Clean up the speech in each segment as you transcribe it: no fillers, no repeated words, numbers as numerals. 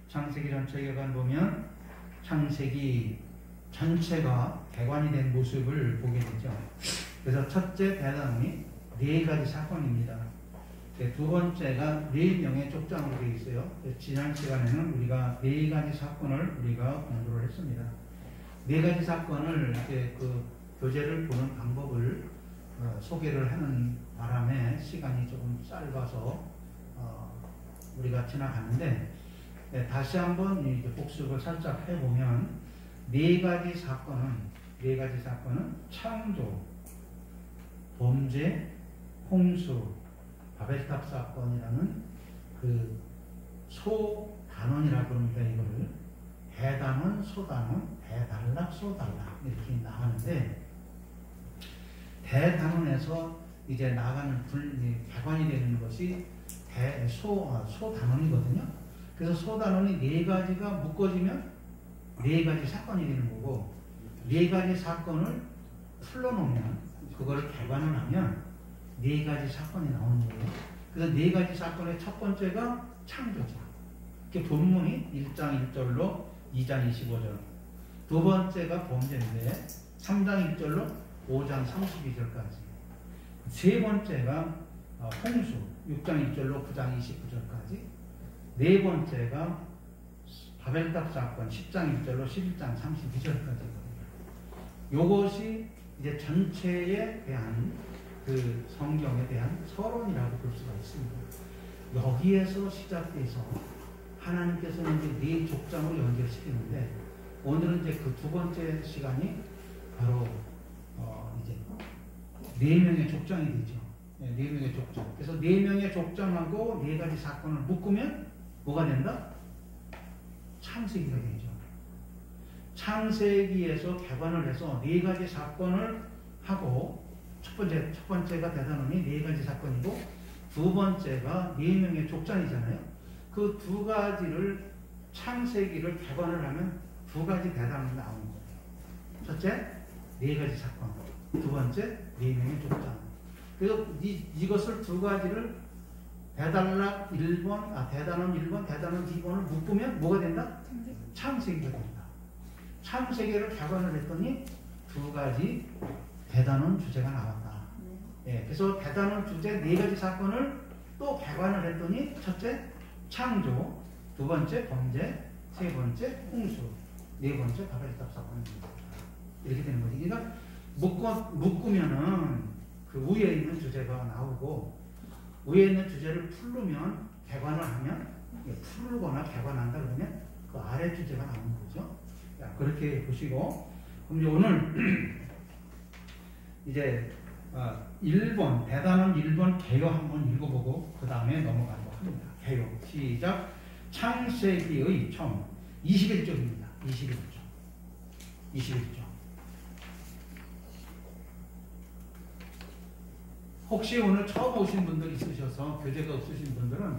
창세기 전체격을 보면 창세기 전체가 개관이 된 모습을 보게 되죠. 그래서 첫째 대단원이 네 가지 사건입니다. 두 번째가 네 명의 족장으로 되어 있어요. 지난 시간에는 우리가 네 가지 사건을 우리가 공부를 했습니다. 네 가지 사건을 그 교재를 보는 방법을 소개를 하는 바람에 시간이 조금 짧아서 우리가 지나갔는데, 다시 한번 복습을 살짝 해보면 네 가지 사건은 창조, 범죄, 홍수, 바벨탑 사건이라는 그 소단원이라고 합니다. 이거를 대단원, 소단원, 대단락, 소단락 이렇게 나가는데, 대단원에서 이제 나가는 개관이 되는 것이 소단원이거든요. 그래서 소단원이 네 가지가 묶어지면 네 가지 사건이 되는 거고, 네 가지 사건을 풀어놓으면 그걸 개관을 하면 네 가지 사건이 나오는 거예요. 그래서 네 가지 사건의 첫 번째가 창조죠. 본문이 1장 1절로 2장 25절. 두 번째가 범죄인데 3장 1절로 5장 32절까지. 세 번째가 홍수 6장 1절로 9장 29절까지. 네 번째가 바벨탑 사건 10장 1절로 11장 32절까지거든요. 요것이 이제 전체에 대한 그 성경에 대한 서론이라고 볼 수가 있습니다. 여기에서 시작돼서 하나님께서는 이제 네 족장으로 연결시키는데, 오늘은 이제 그 두 번째 시간이 바로 이제 네 명의 족장이 되죠. 네 명의 족장. 그래서 네 명의 족장하고 네 가지 사건을 묶으면 뭐가 된다? 창세기가 되죠. 창세기에서 개관을 해서 네 가지 사건을 하고, 첫 번째가 대단원이 네 가지 사건이고, 두 번째가 네 명의 족장이잖아요. 그 두 가지를 창세기를 개관을 하면 두 가지 대단원이 나오는 거예요. 첫째, 네 가지 사건. 두 번째, 네 명의 족장. 그래서 이것을 두 가지를 대단원 1번, 대단원 2번을 묶으면 뭐가 된다? 창세기가 된다. 창세기를 개관을 했더니 두 가지 대단원 주제가 나왔다. 예, 그래서 대단원 주제 네 가지 사건을 또 개관을 했더니 첫째 창조, 두 번째 범죄, 세 번째 홍수, 네 번째 바벨탑 사건입니다. 이렇게 되는 거지. 그러니까 묶으면은 그 위에 있는 주제가 나오고, 위에 있는 주제를 풀르면, 개관을 하면, 풀거나 개관한다 그러면 그 아래 주제가 나오는 거죠. 그렇게 보시고, 그럼 이제 오늘 이제 1번, 대단원 1번 개요 한번 읽어보고 그 다음에 넘어가려고 합니다. 개요. 시작. 창세기의 처음 21쪽입니다. 21쪽. 혹시 오늘 처음 오신 분들 있으셔서 교재가 없으신 분들은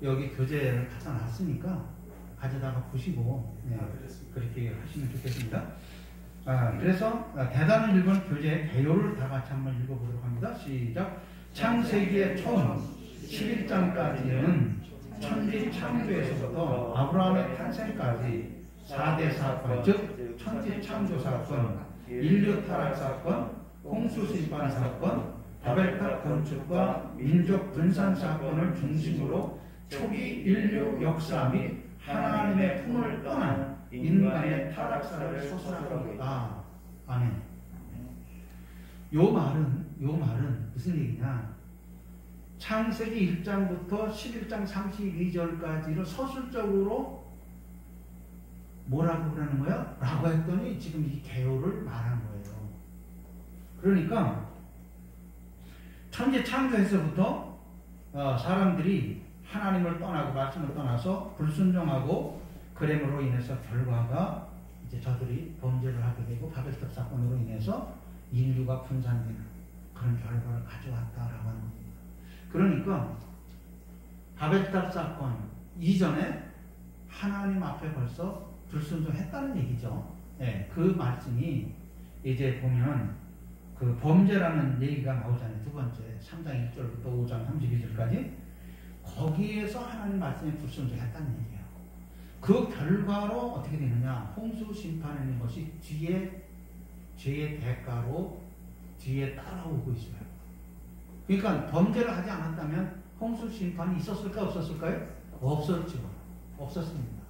여기 교재를 갖다 놨으니까 가져다가 보시고 그렇게 하시면 좋겠습니다. 그래서 대단원 1번 교재 개요를 다 같이 한번 읽어보도록 합니다. 시작. 창세기의 처음 11장까지는 천지 창조에서부터 아브라함의 탄생까지 4대 사건, 즉 천지 창조 사건, 인류 타락 사건, 홍수 심판 사건, 바벨탑 건축과 민족 분산 사건을 중심으로 초기 인류 역사 및 하나님의 품을 떠난 인간의 타락사를 소설하다. 아멘. 요 말은 무슨 얘기냐? 창세기 1장부터 11장 32절까지를 서술적으로 뭐라고 그러는 거야? 라고 했더니 지금 이 개요를 말한 거예요. 그러니까 천지 창조에서부터 사람들이 하나님을 떠나고 말씀을 떠나서 불순종하고 그램으로 인해서 결과가 이제 저들이 범죄를 하게 되고 바벨탑 사건으로 인해서 인류가 분산되는 그런 결과를 가져왔다라고 하는 겁니다. 그러니까 바벨탑 사건 이전에 하나님 앞에 벌써 불순종했다는 얘기죠. 네, 그 말씀이 이제 보면 그 범죄라는 얘기가 나오잖아요. 두 번째 3장 1절부터 5장 32절까지 거기에서 하나님 말씀에 불순종했다는 얘기예요. 그 결과로 어떻게 되느냐? 홍수 심판이라는 것이 뒤에 죄의 대가로 뒤에 따라오고 있어요. 그러니까 범죄를 하지 않았다면 홍수 심판이 있었을까 없었을까요? 없었죠. 없었습니다.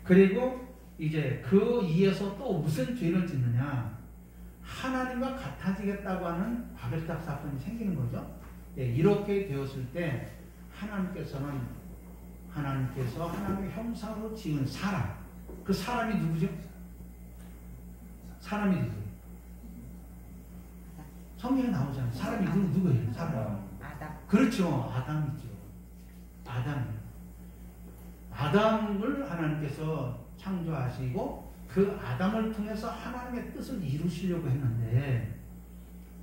그리고 이제 그 이에서 또 무슨 죄를 짓느냐? 하나님과 같아지겠다고 하는 바벨탑 사건이 생기는 거죠. 예, 이렇게 되었을 때 하나님께서 하나님의 형상으로 지은 사람, 그 사람이 누구죠? 사람이 누구예요? 성경에 나오잖아요. 사람이 누구예요? 사람. 아담. 그렇죠. 아담이죠. 아담을 하나님께서 창조하시고 그 아담을 통해서 하나님의 뜻을 이루시려고 했는데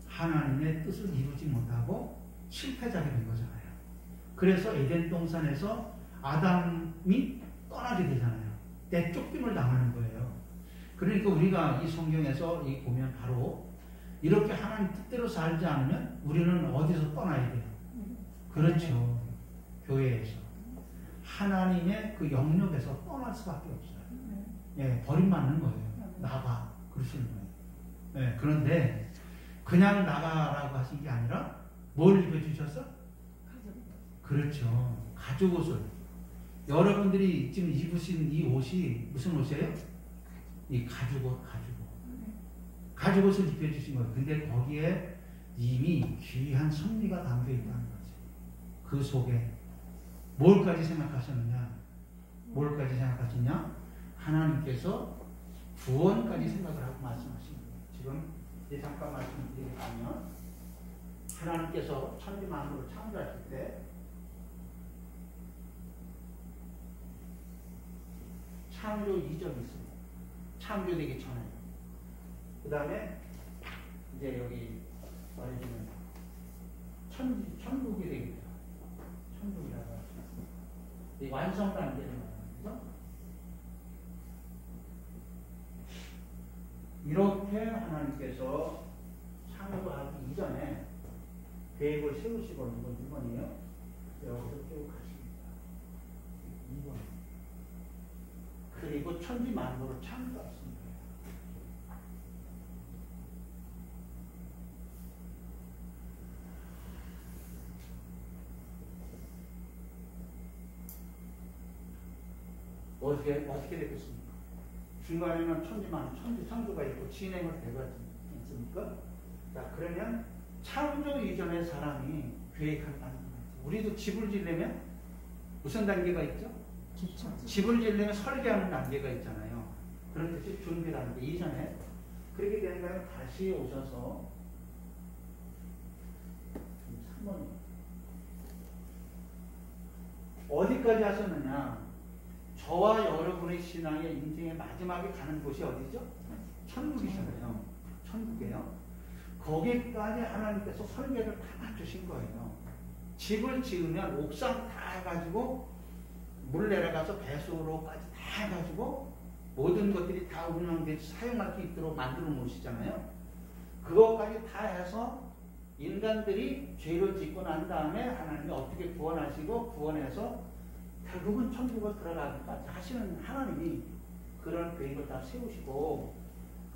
하나님의 뜻을 이루지 못하고 실패자가 된 거잖아요. 그래서 에덴 동산에서 아담이 떠나게 되잖아요. 내쫓김을 당하는 거예요. 그러니까 우리가 이 성경에서 보면 바로 이렇게 하나님 뜻대로 살지 않으면 우리는 어디서 떠나야 돼요? 그렇죠. 교회에서. 하나님의 그 영역에서 떠날 수밖에 없어요. 예, 버림받는 거예요. 나가. 그러시는 거예요. 예, 그런데 그냥 나가라고 하신 게 아니라 뭘 입혀주셨어? 그렇죠. 가죽 옷을. 여러분들이 지금 입으신 이 옷이 무슨 옷이에요? 이 가죽 옷. 가죽 옷을 입혀주신 거예요. 근데 거기에 이미 귀한 선미가 담겨 있다는 거죠. 그 속에 뭘까지 생각하셨느냐? 하나님께서 구원까지 생각을 하고 말씀하신 거예요. 지금 잠깐 말씀드리면 하나님께서 천지 만물을 창조하실 때 창조 이전이 있습니다. 창조되기 전에. 그 다음에 이제 여기 말해주면 천국이 되겠죠. 천국이라고 하죠. 완성 단계를 말하면서 이렇게 하나님께서 창조하기 이전에 계획을 세우시고 이건 1번이에요. 여기서 쭉 가십니다. 2번. 그리고 천지 만물을 창조하십니다. 어떻게 되겠습니까? 중간에는 천지 창조가 있고 진행을 되지 않습니까? 자, 그러면 창조 이전의 사람이 계획한 단계가 있죠. 우리도 집을 지려면 무슨 단계가 있죠? 집을 지려면 설계하는 단계가 있잖아요. 그런 뜻이 준비 단계 이전에. 그렇게 되면 다시 오셔서 3번 어디까지 하셨느냐? 저와 여러분의 신앙의 인생의 마지막에 가는 곳이 어디죠? 천국이잖아요. 천국이에요. 거기까지 하나님께서 설계를 다 맞추신 거예요. 집을 지으면 옥상 다 해가지고 물 내려가서 배수로까지 다 해가지고 모든 것들이 다 운영되지 사용할 수 있도록 만들어 놓으시잖아요. 그것까지 다 해서 인간들이 죄를 짓고 난 다음에 하나님이 어떻게 구원하시고 구원해서 결국은 천국을 들어가기까지 하시는 하나님이 그런 계획을 다 세우시고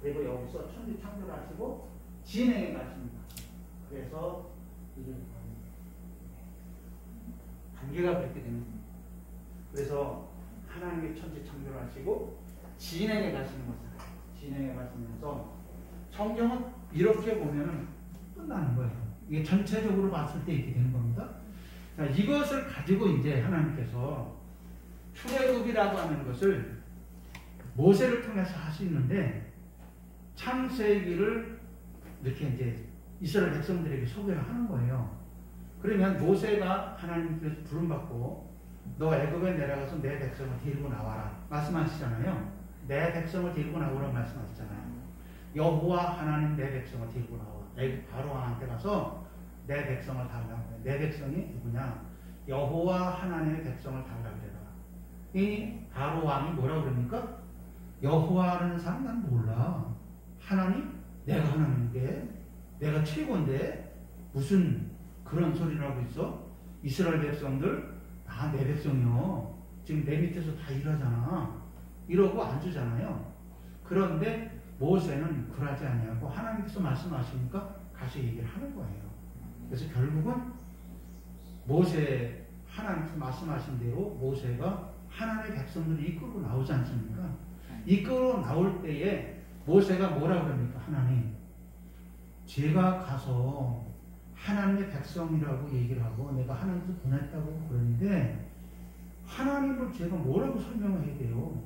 그리고 여기서 천지 창조를 하시고 진행해 가십니다. 그래서 이게 단계가 그렇게 되는 겁니다. 그래서 하나님의 천지 창조를 하시고 진행해 가시는 것이에요. 진행해 가시면서 성경은 이렇게 보면은 끝나는 거예요. 이게 전체적으로 봤을 때 이렇게 되는 겁니다. 자, 이것을 가지고 이제 하나님께서 출애굽이라고 하는 것을 모세를 통해서 하시는데 창세기를 이렇게 이제 이스라엘 백성들에게 소개를 하는 거예요. 그러면 모세가 하나님께서 부름받고 너 애굽에 내려가서 내 백성을 데리고 나와라 말씀하시잖아요. 내 백성을 데리고 나오라고 말씀하시잖아요. 여호와 하나님 내 백성을 데리고 나와. 애굽 바로 왕한테 가서 내 백성을 달라고 해. 내 백성이 누구냐? 여호와 하나님의 백성을 달라고 그래라. 이 바로 왕이 뭐라고 그럽니까? 여호와라는 사람 난 몰라. 하나님? 내가 하나님인데? 내가 최고인데? 무슨 그런 소리를 하고 있어? 이스라엘 백성들? 내 백성이요. 지금 내 밑에서 다 일하잖아. 이러고 안 주잖아요. 그런데 모세는 그러지 아니하고 하나님께서 말씀하시니까 가서 얘기를 하는 거예요. 그래서 결국은 하나님께서 말씀하신 대로 모세가 하나님의 백성들을 이끌고 나오지 않습니까? 이끌고 나올 때에 모세가 뭐라 그럽니까? 하나님, 제가 가서 하나님의 백성이라고 얘기를 하고 내가 하나님께서 보냈다고 그러는데 하나님을 제가 뭐라고 설명을 해야 돼요?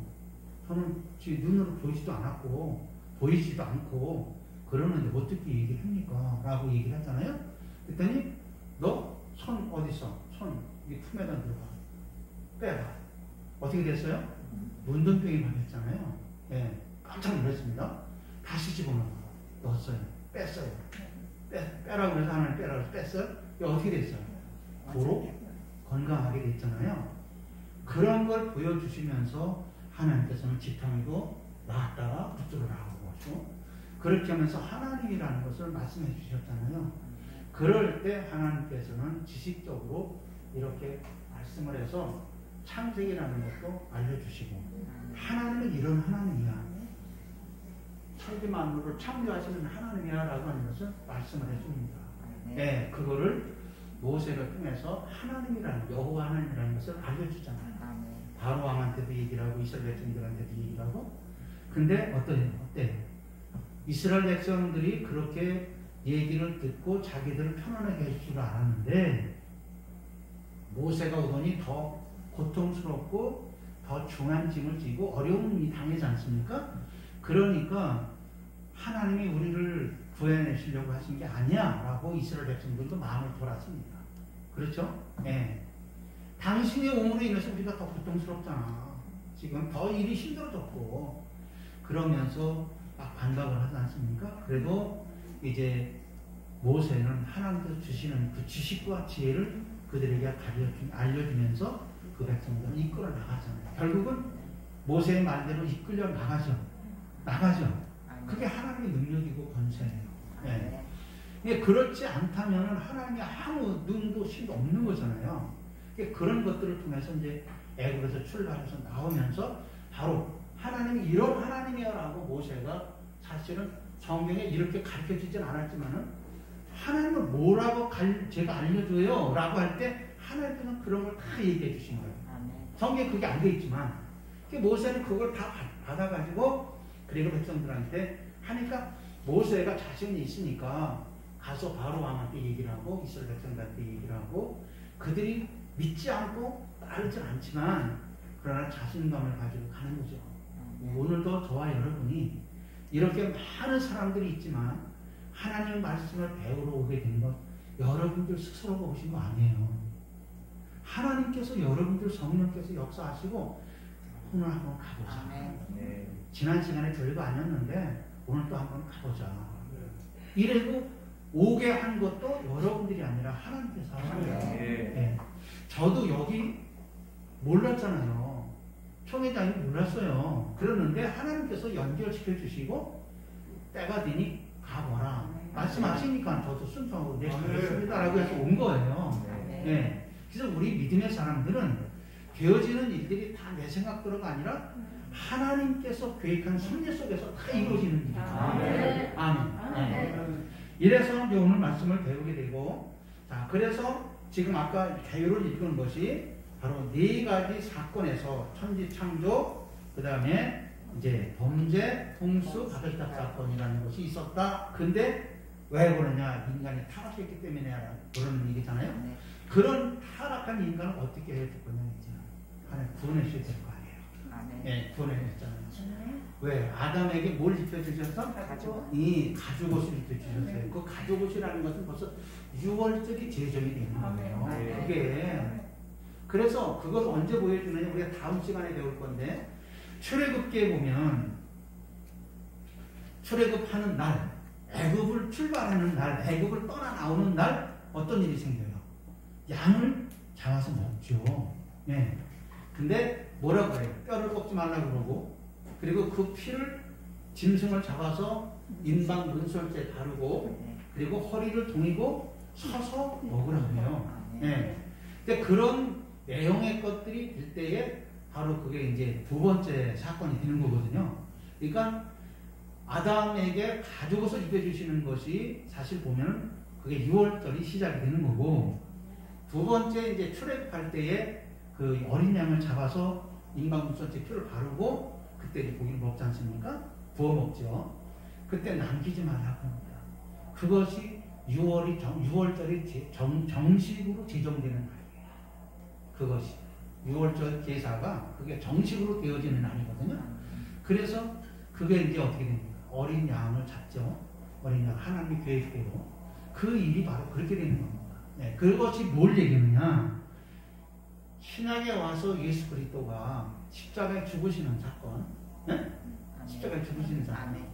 저는 지금 눈으로 보이지도 않았고 보이지도 않고 그러는데 어떻게 얘기를 합니까? 라고 얘기를 하잖아요. 그랬더니 너 손 어딨어? 손 이 품에다 들어가. 빼봐. 어떻게 됐어요? 문둥병이 걸렸잖아요. 예, 깜짝 놀랐습니다. 다시 넣었어요. 뺐어요. 빼라고 해서 하나님 빼라고 해서 뺐어요. 이게 어떻게 됐어요? 도로 건강하게 됐잖아요. 그런 걸 보여주시면서 하나님께서는 지팡이도 놨다가 붙들어 나오고 그렇게 하면서 하나님이라는 것을 말씀해 주셨잖아요. 그럴 때 하나님께서는 지식적으로 이렇게 말씀을 해서 창세기라는 것도 알려주시고 하나님은 이런 하나님이야. 천지 만물을 창조하시는 하나님이야 라고 하는 것을 말씀을 해줍니다. 네, 그거를 모세를 통해서 하나님이라는 여호와 하나님이라는 것을 알려주잖아요. 바로 왕한테도 얘기를 하고 이스라엘 백성들한테도 얘기를 하고 근데 어때요? 이스라엘 백성들이 그렇게 얘기를 듣고 자기들을 편안하게 해줄 줄 알았는데 모세가 오더니 더 고통스럽고 더 중한 짐을 지고 어려움이 당하지 않습니까? 그러니까 하나님이 우리를 구해내시려고 하신 게 아니야 라고 이스라엘 백성들도 마음을 돌았습니다. 그렇죠? 네. 당신의 옴으로 인해서 우리가 더 고통스럽잖아. 지금 더 일이 힘들어졌고 그러면서 막 반박을 하지 않습니까? 그래도 이제 모세는 하나님께서 주시는 그 지식과 지혜를 그들에게 알려주면서 그 백성들을 이끌어 나가잖아요. 결국은 모세의 말대로 이끌려 나가죠. 그게 하나님의 능력이고 권세예요. 네. 그렇지 않다면 하나님이 아무 눈도 심도 없는 거잖아요. 그런 것들을 통해서 이제 애굽에서 출발해서 나오면서 바로 하나님이 이런 하나님이야라고 모세가 사실은 성경에 이렇게 가르쳐지진 않았지만은 하나님은 뭐라고 제가 알려줘요 라고 할 때 하나님께서는 그런 걸 다 얘기해 주신 거예요. 성경에 그게 안 돼 있지만 모세는 그걸 다 받아가지고 그리고 백성들한테 하니까 모세가 자신이 있으니까 가서 바로 왕한테 얘기를 하고 이스라엘 백성들한테 얘기를 하고 그들이 믿지 않고 따르진 않지만 그러나 자신감을 가지고 가는 거죠. 오늘도 저와 여러분이 이렇게 많은 사람들이 있지만 하나님의 말씀을 배우러 오게 된 것 여러분들 스스로가 오신 거 아니에요. 하나님께서 여러분들 성령께서 역사하시고 오늘 한번 가보자. 지난 시간에 별거 아니었는데 오늘 또 한번 가보자. 이래도 오게 한 것도 여러분들이 아니라 하나님께서 하신 거예요. 네. 저도 여기 몰랐잖아요. 총회장이 몰랐어요. 그러는데 하나님께서 연결시켜 주시고 때가 되니 가보라. 말씀하시니까 저도 순종하고 네, 가겠습니다라고 해서 온 거예요. 네. 그래서 우리 믿음의 사람들은 되어지는 일들이 다 내 생각대로가 아니라 하나님께서 계획한 섭리 속에서 다 이루어지는 일이에요. 아멘. 네. 이래서 이제 오늘 말씀을 배우게 되고, 자, 그래서 지금 아까 개요를 읽은 것이 바로 네 가지 사건에서 천지 창조, 그 다음에 이제 범죄, 홍수, 바벨탑 사건이라는 것이 있었다. 근데 왜 그러냐? 인간이 타락했기 때문에 그러는 얘기잖아요. 그런 타락한 인간을 어떻게 해야 될 거냐? 이제 하나님 구원해주셔야 될 거 아니에요. 네, 구원해주셨잖아요. 왜? 아담에게 뭘 입혀주셔서? 이 가죽옷을 입혀주셨어요. 그 가죽옷이라는 것은 벌써 유월절이 제정이 되는 거예요. 그게. 그래서 그걸 언제 보여주느냐? 우리가 다음 시간에 배울 건데, 출애굽기에 보면, 출애굽하는 날, 애굽을 출발하는 날, 애굽을 떠나 나오는 날, 어떤 일이 생겨요? 양을 잡아서 먹죠. 네. 근데 뭐라고 해요? 뼈를 꺾지 말라고 그러고, 그리고 그 피를 짐승을 잡아서 인방 문설주에 바르고, 그리고 허리를 동이고 서서 먹으라고 해요. 네. 근데 그런 내용의 것들이 될 때에 바로 그게 이제 두 번째 사건이 되는 거거든요. 그러니까 아담에게 가져고서 입혀주시는 것이 사실 보면 그게 6월절이 시작이 되는 거고, 두 번째 이제 출애굽할 때에 그 어린 양을 잡아서 인방문선체 피를 바르고 그때 이제 고기를 먹지 않습니까? 구워 먹죠. 그때 남기지 말라고 합니다. 그것이 6월절이 정식으로 제정되는 날이에요. 그것이 6월절 제사가 그게 정식으로 되어지는 날이거든요. 그래서 그게 이제 어떻게 됩니까? 어린 양을 잡죠. 어린 양 하나님의 계획대로 그 일이 바로 그렇게 되는 겁니다. 네, 그것이 뭘 얘기하느냐? 신약에 와서 예수 그리스도가 십자가에 죽으시는 사건, 네? 십자가에 죽으시는 사건,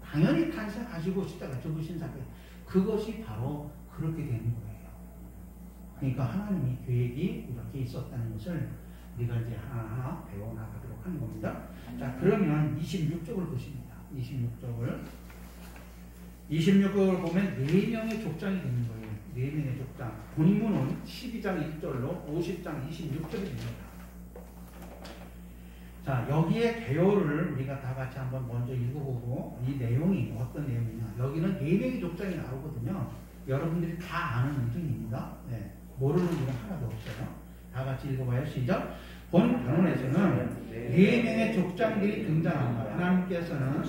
당연히 탄생하시고 십자가에 죽으신 사건, 그것이 바로 그렇게 되는 거예요. 그러니까 하나님의 계획이 이렇게 있었다는 것을 우리가 이제 하나하나 배워나가도록 하는 겁니다. 자, 그러면 26쪽을 보십니다. 26쪽을 보면 4명의 족장이 되는 거예요. 4명의 족장. 본문은 12장 1절로 50장 26절입니다. 자, 여기에 개요를 우리가 다 같이 한번 먼저 읽어보고 이 내용이 어떤 내용이냐. 여기는 4명의 족장이 나오거든요. 여러분들이 다 아는 내용입니다. 네, 모르는 일은 하나도 없어요. 다 같이 읽어봐요. 시작. 본 본문에서는 4명의 족장들이 등장합니다. 하나님께서는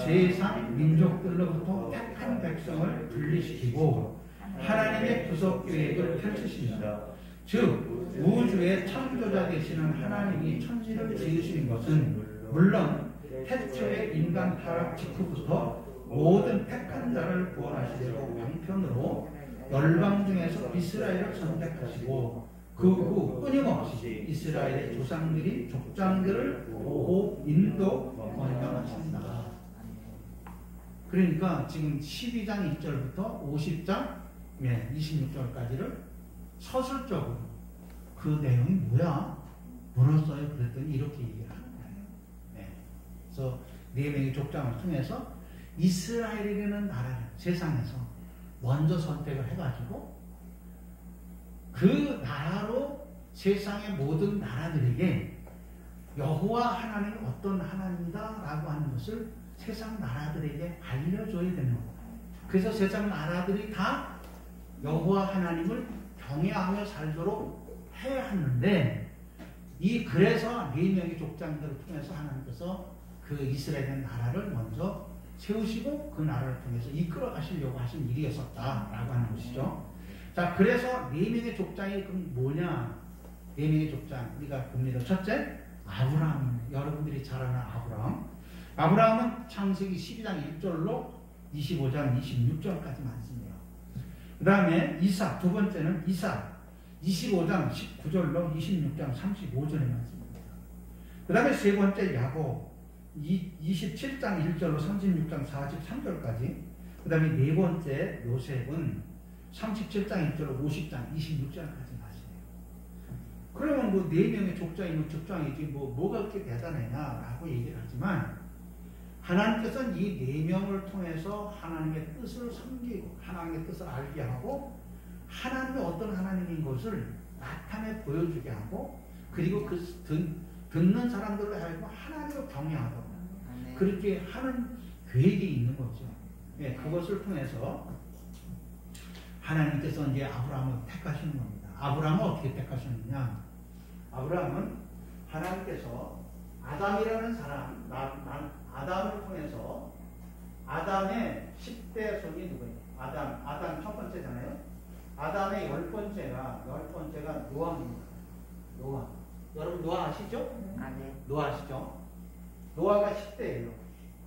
세상 민족들로부터 택한 백성을 분리시키고 하나님의 구속 계획을 펼치십니다. 즉 우주의 창조자 되시는 하나님이 천지를 지으신 것은 물론 태초의 인간 타락 직후부터 모든 택한 자를 구원하시려고 방편으로 열방 중에서 이스라엘을 선택하시고 그 후 끊임없이 이스라엘의 조상들이 족장들을 보호, 인도, 권장하신다. 그러니까 지금 12장 1절부터 50장 26절까지를 서술적으로 그 내용이 뭐야? 물었어요. 그랬더니 이렇게 얘기를 하는 거예요. 네. 그래서 4명의 족장을 통해서 이스라엘이라는 나라를 세상에서 먼저 선택을 해가지고 그 나라로 세상의 모든 나라들에게 여호와 하나님이 어떤 하나님이다라고 하는 것을 세상 나라들에게 알려줘야 되는 거예요. 그래서 세상 나라들이 다 여호와 하나님을 경외하며 살도록 해야 하는데 그래서 4명의 족장들을 통해서 하나님께서 그 이스라엘 나라를 먼저 세우시고 그 나라를 통해서 이끌어 가시려고 하신 일이었었다라고 하는 것이죠. 자, 그래서 4명의 족장이 그럼 뭐냐? 4명의 족장 우리가 봅니다. 첫째, 아브라함. 여러분들이 잘 아는 아브라함. 아브라함은 창세기 12장 1절로 25장 26절까지 많습니다. 그 다음에 이삭, 두 번째는 이삭 25장 19절로 26장 35절에 많습니다. 그 다음에 세 번째 야곱 27장 1절로 36장 43절까지. 그 다음에 네 번째 요셉은 37장 1절로 50장 26절까지 나시네요. 그러면 뭐 4명의 족장이면 족장이지 뭐가 그렇게 대단하냐라고 얘기를 하지만 하나님께서는 이 4명을 통해서 하나님의 뜻을 섬기고 하나님의 뜻을 알게 하고 하나님이 어떤 하나님인 것을 나타내 보여주게 하고 그리고 그 듣는 사람들로 하여금 하나님을 경외하도록 그렇게 하는 계획이 있는 거죠. 예, 그것을 통해서 하나님께서 이제 아브라함을 택하시는 겁니다. 아브라함은 어떻게 택하셨느냐? 아브라함은 하나님께서 아담이라는 사람, 아담을 통해서 아담의 10대 손이 누구예요? 아담 첫 번째잖아요. 아담의 10번째가 노아입니다. 노아. 여러분 노아 아시죠? 네. 노아 아시죠? 노아가 10대예요.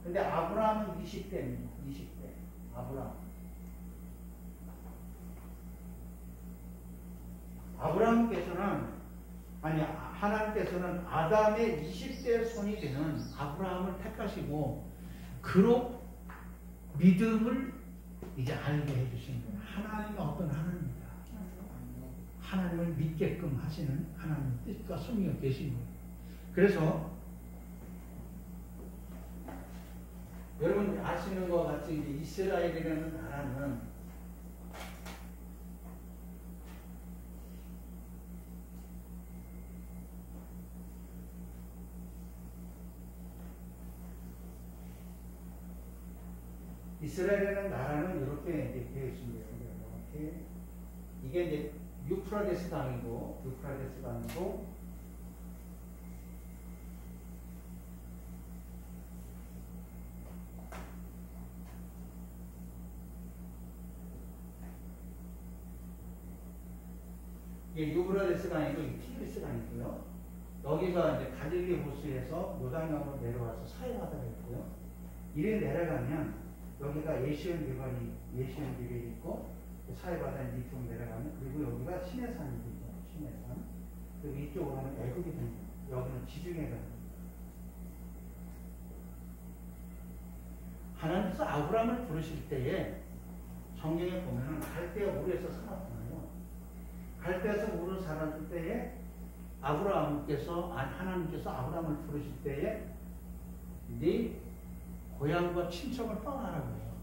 근데 아브라함은 20대입니다. 20대. 하나님께서는 아담의 20대 손이 되는 아브라함을 택하시고 그로 믿음을 이제 알게 해주신 거예요. 하나님이 어떤 하나님입니다. 하나님을 믿게끔 하시는 하나님의 뜻과 섭리가 계신 거예요. 그래서 여러분 아시는 것 같이 이스라엘이라는 나라는 이스라엘이라는 나라는 이렇게 이제 되어 있습니다. 이렇게 이게 이제 유프라데스 강이고 이게 유브라데스 강이고 이 티그리스 강이고요. 여기가 이제 갈릴리 호수에서 요단강으로 내려와서 사해바다가 있고요. 이리 내려가면 여기가 예시온 비벨이 있고 사해바다 이쪽 내려가면 그리고 여기가 시내산이죠. 시내산. 그리고 이쪽으로 하면 애국이 됩니다. 여기는 지중해가 됩니다. 하나님께서 아브라함을 부르실 때에 성경에 보면은 갈대아 우르에서 살았잖아요. 갈대아에서 우르 살았을 때에 하나님께서 아브라함을 부르실 때에 네 고향과 친척을 떠나라고 해요.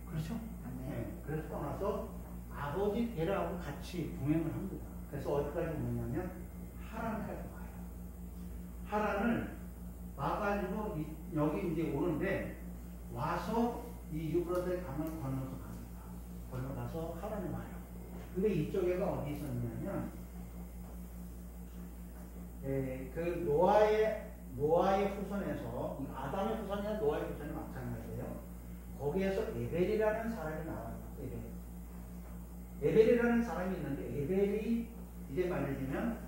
그렇죠? 네. 그래서 떠나서 아버지 데라하고 같이 동행을 합니다. 그래서 어디까지 오냐면 하란까지 와요. 하란을 와가지고 여기 이제 오는데 와서 이 유브라데 강을 건너서 갑니다. 건너가서 하란에 와요. 근데 이쪽에가 어디 있었냐면 그 노아의 후손에서 아담의 후손이나 노아의 후손이 마찬가지예요. 거기에서 에벨이라는 사람이 나와요. 에벨이라는 사람이 있는데 에벨이 이제 말해주면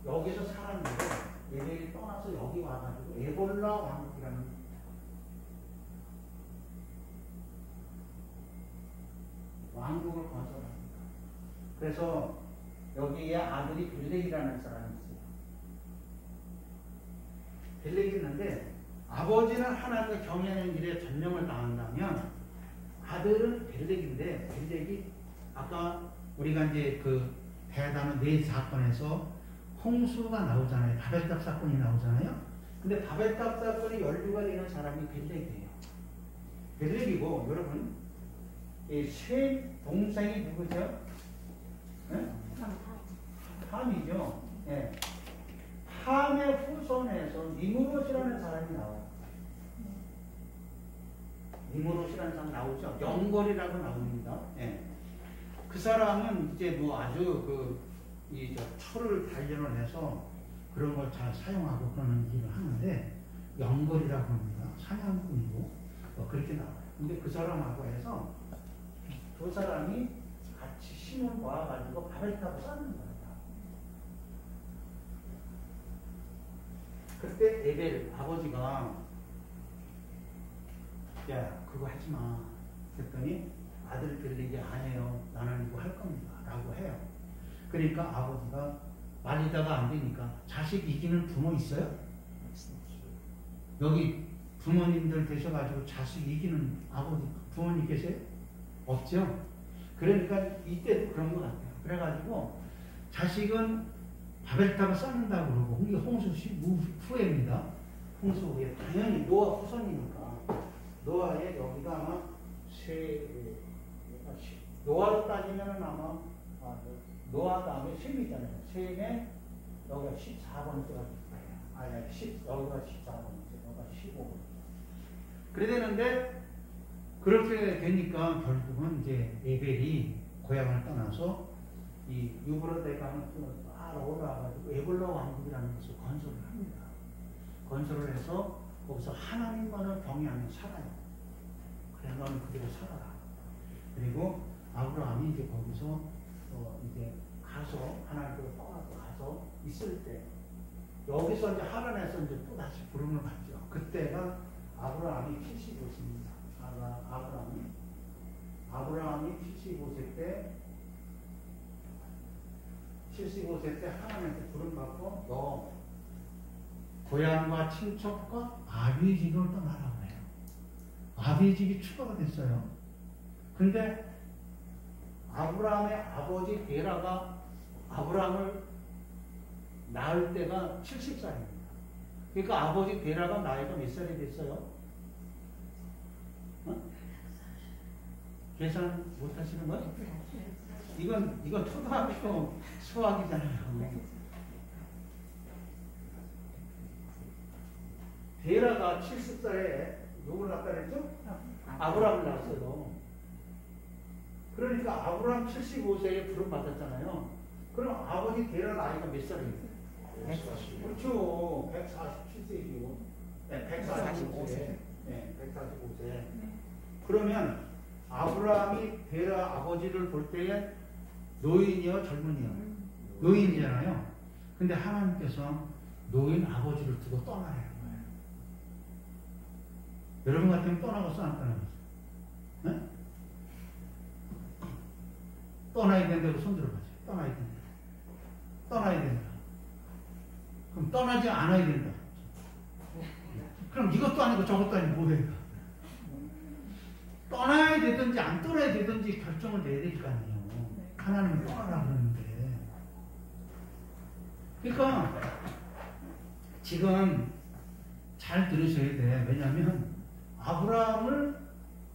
여기서 살았는데 에벨이 떠나서 여기 와가지고 에볼라 왕국이라는 왕국을 건설합니다. 그래서 여기에 아들이 벨렉이라는 사람이 있어요. 벨렉이 있는데 아버지는 하나님과 경외하는 일에 전념을 다한다면 아들은 벨렉인데 벨렉이 아까 우리가 이제 그 대단한 네 사건에서 홍수가 나오잖아요. 바벨탑 사건이 나오잖아요. 근데 바벨탑 사건이 연루가 되는 사람이 벨렉이에요. 벨렉이고 여러분 세 동생이 누구죠? 네? 함이죠. 네. 함의 후손에서 니무롯이라는 사람이 나와요. 니무롯이라는 사람 나오죠. 영걸이라고 나옵니다. 네. 그 사람은 이제 뭐 아주 철을 단련을 해서 그런 걸 잘 사용하고 그러는 일을 하는데 영걸이라고 합니다. 사냥꾼이고 그렇게 나와요. 근데 그 사람하고 해서 두 사람이 같이 힘을 모아가지고 바벨탑을 쌓는 거예요. 그때 에벨 아버지가 야 그거 하지 마. 그랬더니 아들 벨렉이 아니에요. 나는 이거 할 겁니다. 라고 해요. 그러니까 아버지가 말리다가 안 되니까 자식 이기는 부모 있어요? 여기 부모님들 되셔가지고 자식 이기는 부모님 계세요? 없죠? 그러니까 이때도 그런 것 같아요. 그래가지고 자식은 바벨탑을 쌓는다고 그러고 이게 홍수 후에입니다. 홍수 후에 당연히 노아 후손이니까 노아의 여기가 아마 노아로 따지면 아마 노아 다음에 셈이잖아요. 셈에 여기가 14번째가 여기가 14번째, 여기가 15번째. 그래 되는데 그렇게 되니까 결국은 이제 에벨이 고향을 떠나서 이 유브라데 강을 올라와가지고 에볼라 왕국이라는 것을 건설을 합니다. 건설을 해서 거기서 하나님만을 경외하며 살아요. 그래 너는 그대로 살아라. 그리고 아브라함이 이제 거기서 이제 가서 하나님께로 떠나서 가서 있을 때 여기서 이제 하란에서 이제 또 다시 부름을 받죠. 그때가 아브라함이 75세입니다. 아브라함이 75세 때 하나님께 부름받고 너 고향과 친척과 아비의 집을 떠나라고 해요. 아비의 집이 추가가 됐어요. 근데 아브라함의 아버지 데라가 아브라함을 낳을 때가 70살입니다. 그러니까 아버지 데라가 나이가 몇 살이 됐어요? 계산 못 하시는 거예요? 이건 초등학교 수학이잖아요. 데라가 70살에 누구를 낳았다 그랬죠? 아브라함을 낳았어요. 그러니까 아브라함 75세에 부름받았잖아요. 그럼 아버지 데라 나이가 몇 살이에요? 145. 그렇죠. 147세이고. 네, 145세. 네, 145세. 그러면 아브라함이 데라 아버지를 볼 때에 노인이요, 젊은이요? 노인이잖아요. 근데 하나님께서 노인 아버지를 두고 떠나라는 거예요. 여러분 같으면 떠나겠어, 안 떠나겠어? 네? 떠나야 된다고 손 들어보세요. 떠나야 된다. 떠나야 된다. 그럼 떠나지 않아야 된다. 그럼 이것도 아니고 저것도 아니고 뭐예요? 떠나야 되든지 안 떠나야 되든지 결정을 내야 될 거 아니에요. 하나님은 떠나라 그러는데. 그러니까 지금 잘 들으셔야 돼. 왜냐하면 아브라함을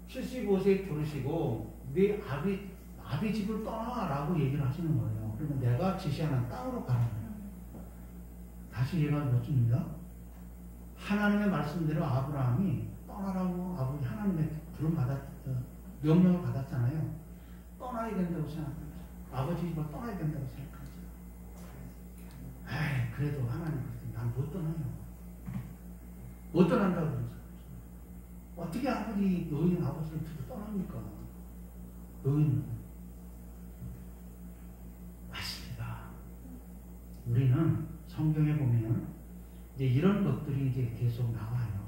75세에 부르시고 네 아비 집을 떠나라고 얘기를 하시는 거예요. 그러면 내가 지시하는 땅으로 가는 거예요. 다시 얘기가 멋집니다. 하나님의 말씀대로 아브라함이 떠나라고 아버지 하나님의 명령을 받았잖아요. 떠나야 된다고 생각합니다. 아버지 집을 떠나야 된다고 생각하죠. 에이, 그래도 하나님 난 못 떠나요. 못 떠난다고 그러죠. 어떻게 아버지 노인 아버지를 두고 떠납니까? 노인은 맞습니다. 우리는 성경에 보면 이제 이런 것들이 이제 계속 나와요.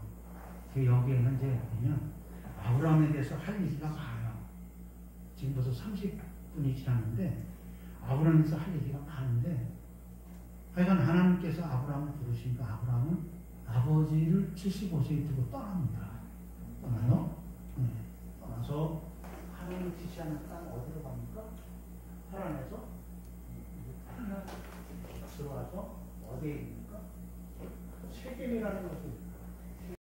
그 여기에는 이제 보면 아브라함에 대해서 할 얘기가 많아요. 지금 벌써 30분이 지났는데 아브라함에 대해서 할 얘기가 많은데 하여간 하나님께서 아브라함을 부르시니까 아브라함은 아버지를 75세에 두고 떠납니다. 떠나요? 네. 떠나서 하나님 지시하는 땅 어디로 갑니까? 하란에서 들어와서 어디에 있습니까? 세겜이라는 것을